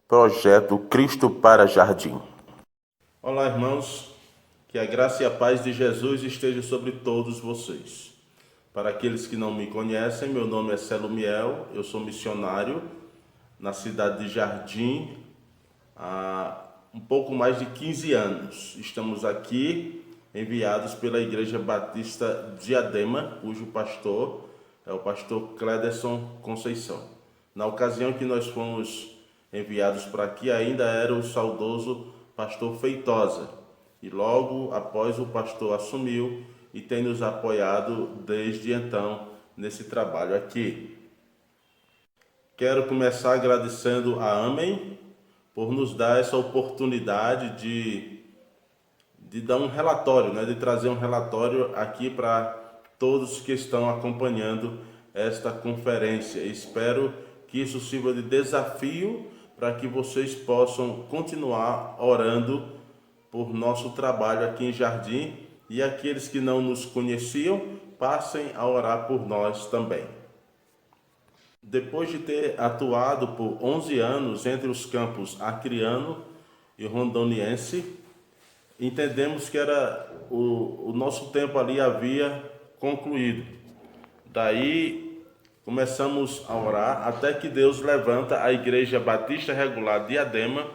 Projeto Cristo para Jardim. Olá, irmãos, que a graça e a paz de Jesus esteja sobre todos vocês. Para aqueles que não me conhecem, meu nome é Celo Miel, eu sou missionário na cidade de Jardim há um pouco mais de 15 anos. Estamos aqui enviados pela Igreja Batista Diadema, cujo pastor é o pastor Cléderson Conceição. Na ocasião que nós fomos enviados para aqui, ainda era o saudoso pastor Feitosa. E logo após o pastor assumiu e tem nos apoiado desde então nesse trabalho aqui. Quero começar agradecendo a Amém por nos dar essa oportunidade de dar um relatório, de trazer um relatório aqui para todos que estão acompanhando esta conferência. Espero que isso sirva de desafio para que vocês possam continuar orando por nosso trabalho aqui em Jardim, e aqueles que não nos conheciam passem a orar por nós também. Depois de ter atuado por 11 anos entre os campos acreano e rondoniense, entendemos que era o nosso tempo ali havia concluído. Daí começamos a orar até que Deus levanta a Igreja Batista Regular Diadema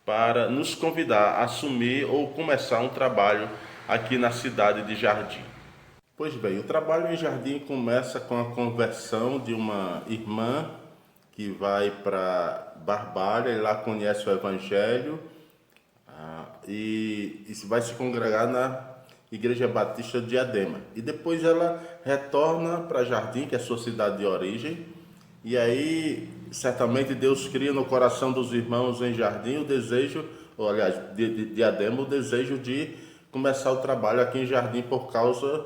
para nos convidar a assumir ou começar um trabalho aqui na cidade de Jardim. Pois bem, o trabalho em Jardim começa com a conversão de uma irmã que vai para Barbalha e lá conhece o Evangelho e vai se congregar na Igreja Batista de Diadema. E depois ela retorna para Jardim, que é a sua cidade de origem, e aí certamente Deus cria no coração dos irmãos em Jardim o desejo, ou aliás, de Diadema, o desejo de começar o trabalho aqui em Jardim por causa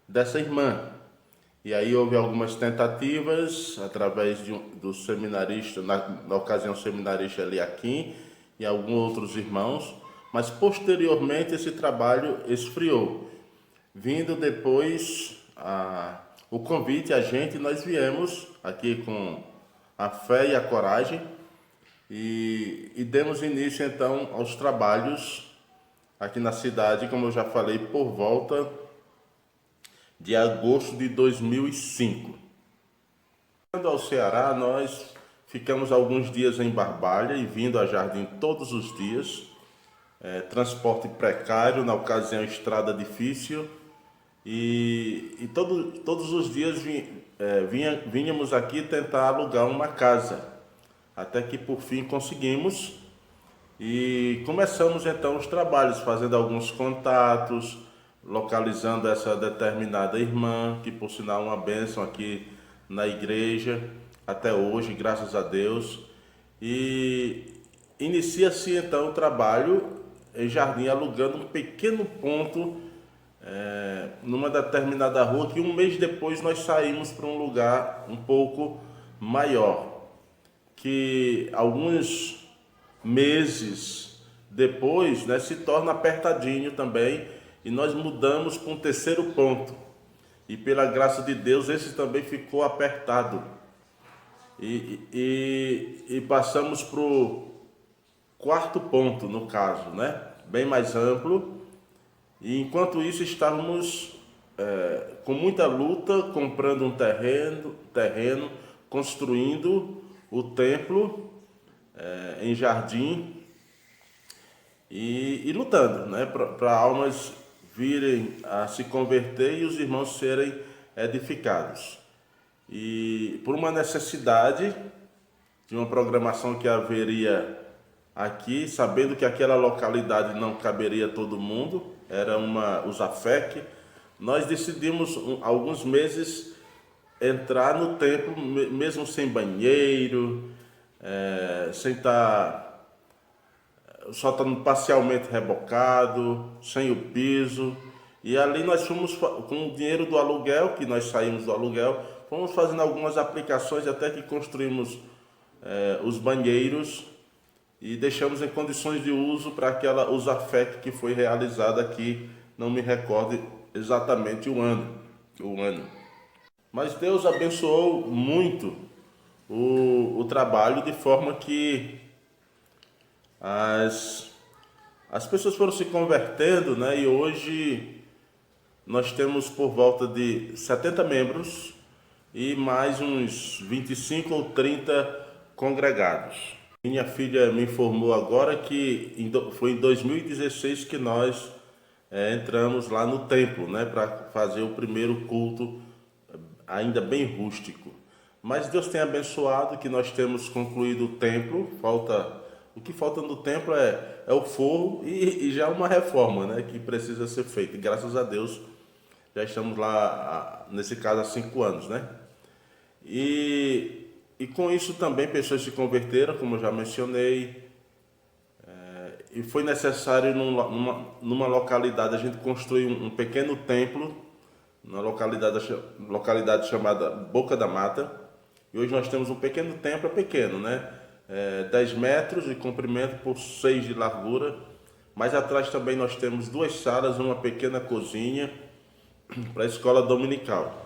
dessa irmã. E aí houve algumas tentativas através do seminarista, na ocasião seminarista Eliakim e alguns outros irmãos, mas posteriormente esse trabalho esfriou. Vindo depois o convite a gente, nós viemos aqui com a fé e a coragem e demos início então aos trabalhos aqui na cidade, como eu já falei, por volta de agosto de 2005. Indo ao Ceará, nós ficamos alguns dias em Barbalha e vindo a Jardim todos os dias. Transporte precário, na ocasião estrada difícil, e todos os dias vínhamos aqui tentar alugar uma casa, até que por fim conseguimos e começamos então os trabalhos, fazendo alguns contatos, localizando essa determinada irmã, que por sinal é uma bênção aqui na igreja, até hoje, graças a Deus. E inicia-se então o trabalho em Jardim, alugando um pequeno ponto numa determinada rua, que um mês depois nós saímos para um lugar um pouco maior, que alguns meses depois se torna apertadinho também, e nós mudamos para um terceiro ponto, e pela graça de Deus esse também ficou apertado, e passamos para o quarto ponto, no caso, bem mais amplo. E enquanto isso estávamos com muita luta, comprando um terreno, construindo o templo em Jardim e lutando, para almas virem a se converter e os irmãos serem edificados. E por uma necessidade de uma programação que haveria aqui, sabendo que aquela localidade não caberia todo mundo, era uma USAFEC, nós decidimos alguns meses entrar no templo mesmo sem banheiro, sem estar só estando parcialmente rebocado, sem o piso. E ali nós fomos com o dinheiro do aluguel, que nós saímos do aluguel, fomos fazendo algumas aplicações até que construímos os banheiros e deixamos em condições de uso para aquela USAFEC que foi realizada aqui, não me recordo exatamente o ano. Mas Deus abençoou muito o trabalho, de forma que as pessoas foram se convertendo, né? E hoje nós temos por volta de 70 membros e mais uns 25 ou 30 congregados. Minha filha me informou agora que foi em 2016 que nós entramos lá no templo, né, para fazer o primeiro culto, ainda bem rústico. Mas Deus tem abençoado que nós temos concluído o templo. O que falta no templo é o forro e já uma reforma, né, que precisa ser feita. E graças a Deus já estamos lá, nesse caso, há 5 anos, né? E com isso também pessoas se converteram, como eu já mencionei. E foi necessário, numa localidade, a gente construir um pequeno templo, na localidade chamada Boca da Mata. E hoje nós temos um pequeno templo, pequeno, né? 10 metros de comprimento por 6 de largura. Mais atrás também nós temos 2 salas, uma pequena cozinha para a escola dominical.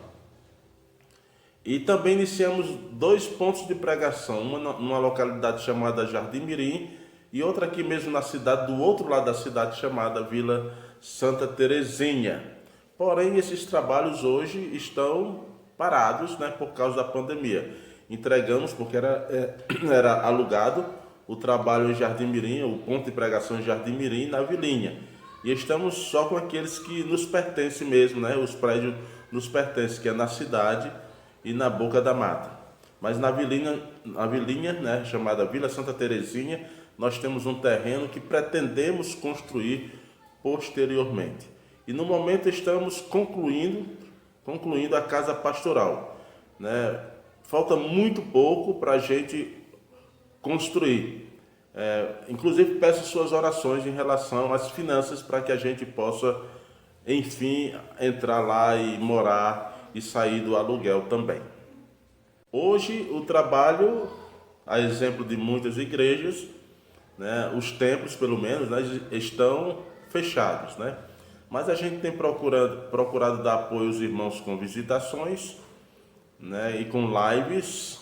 E também iniciamos 2 pontos de pregação, uma numa localidade chamada Jardim Mirim e outra aqui mesmo na cidade, do outro lado da cidade, chamada Vila Santa Terezinha. Porém, esses trabalhos hoje estão parados, né, por causa da pandemia. Entregamos porque era alugado o trabalho em Jardim Mirim, o ponto de pregação em Jardim Mirim, na Vilinha. E estamos só com aqueles que nos pertencem mesmo, né? Os prédios nos pertencem, que é na cidade e na Boca da Mata. Mas na Vilinha, né, chamada Vila Santa Terezinha, nós temos um terreno que pretendemos construir posteriormente. E no momento estamos concluindo a casa pastoral, né? Falta muito pouco para a gente construir. Inclusive peço suas orações em relação às finanças para que a gente possa, enfim, entrar lá e morar e sair do aluguel também. Hoje o trabalho, a exemplo de muitas igrejas, né, os templos pelo menos, né, estão fechados, né? Mas a gente tem procurado dar apoio aos irmãos com visitações, né, e com lives.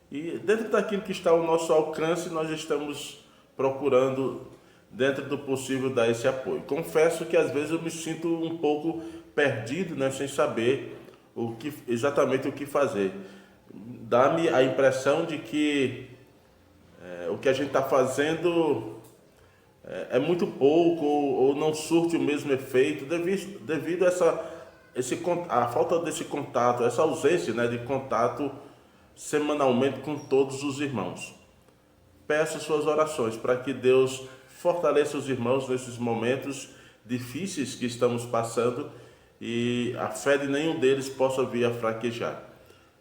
E dentro daquilo que está ao nosso alcance, nós estamos procurando, dentro do possível, dar esse apoio. Confesso que às vezes eu me sinto um pouco perdido, né, sem saber exatamente o que fazer. Dá-me a impressão de que o que a gente está fazendo é muito pouco ou não surte o mesmo efeito devido a falta desse contato, essa ausência, né, de contato semanalmente com todos os irmãos. Peço suas orações para que Deus fortaleça os irmãos nesses momentos difíceis que estamos passando e a fé de nenhum deles possa vir a fraquejar.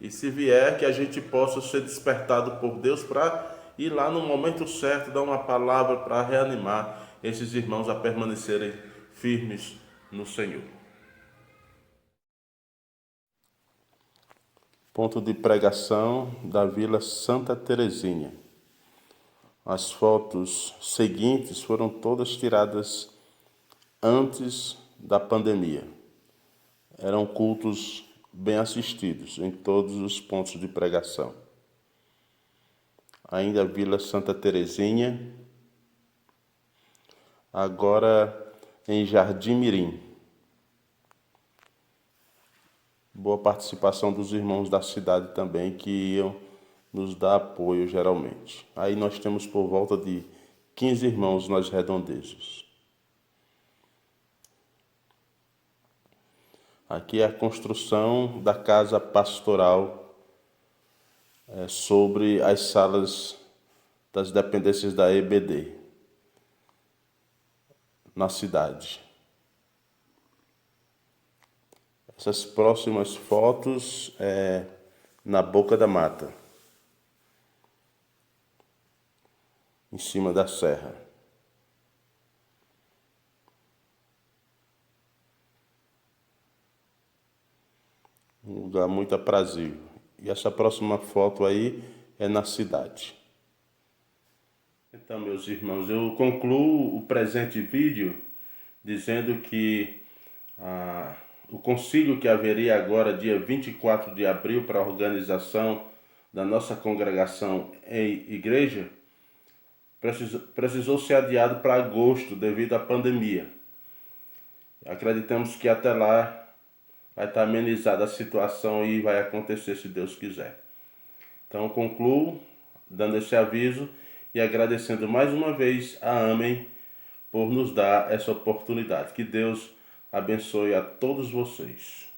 E se vier, que a gente possa ser despertado por Deus para ir lá no momento certo, dar uma palavra para reanimar esses irmãos a permanecerem firmes no Senhor. Ponto de pregação da Vila Santa Terezinha. As fotos seguintes foram todas tiradas antes da pandemia. Eram cultos bem assistidos em todos os pontos de pregação. Ainda a Vila Santa Terezinha, agora em Jardim Mirim. Boa participação dos irmãos da cidade também, que iam nos dar apoio geralmente. Aí nós temos por volta de 15 irmãos nas redondezas. Aqui é a construção da casa pastoral sobre as salas das dependências da EBD na cidade. Essas próximas fotos na Boca da Mata, em cima da serra. Um lugar muito aprazível. E essa próxima foto aí é na cidade. Então, meus irmãos, eu concluo o presente vídeo dizendo que o concílio que haveria agora, dia 24 de abril, para a organização da nossa congregação em igreja, precisou ser adiado para agosto devido à pandemia. Acreditamos que até lá vai estar amenizada a situação e vai acontecer se Deus quiser. Então concluo dando esse aviso e agradecendo mais uma vez a Amém por nos dar essa oportunidade. Que Deus abençoe a todos vocês.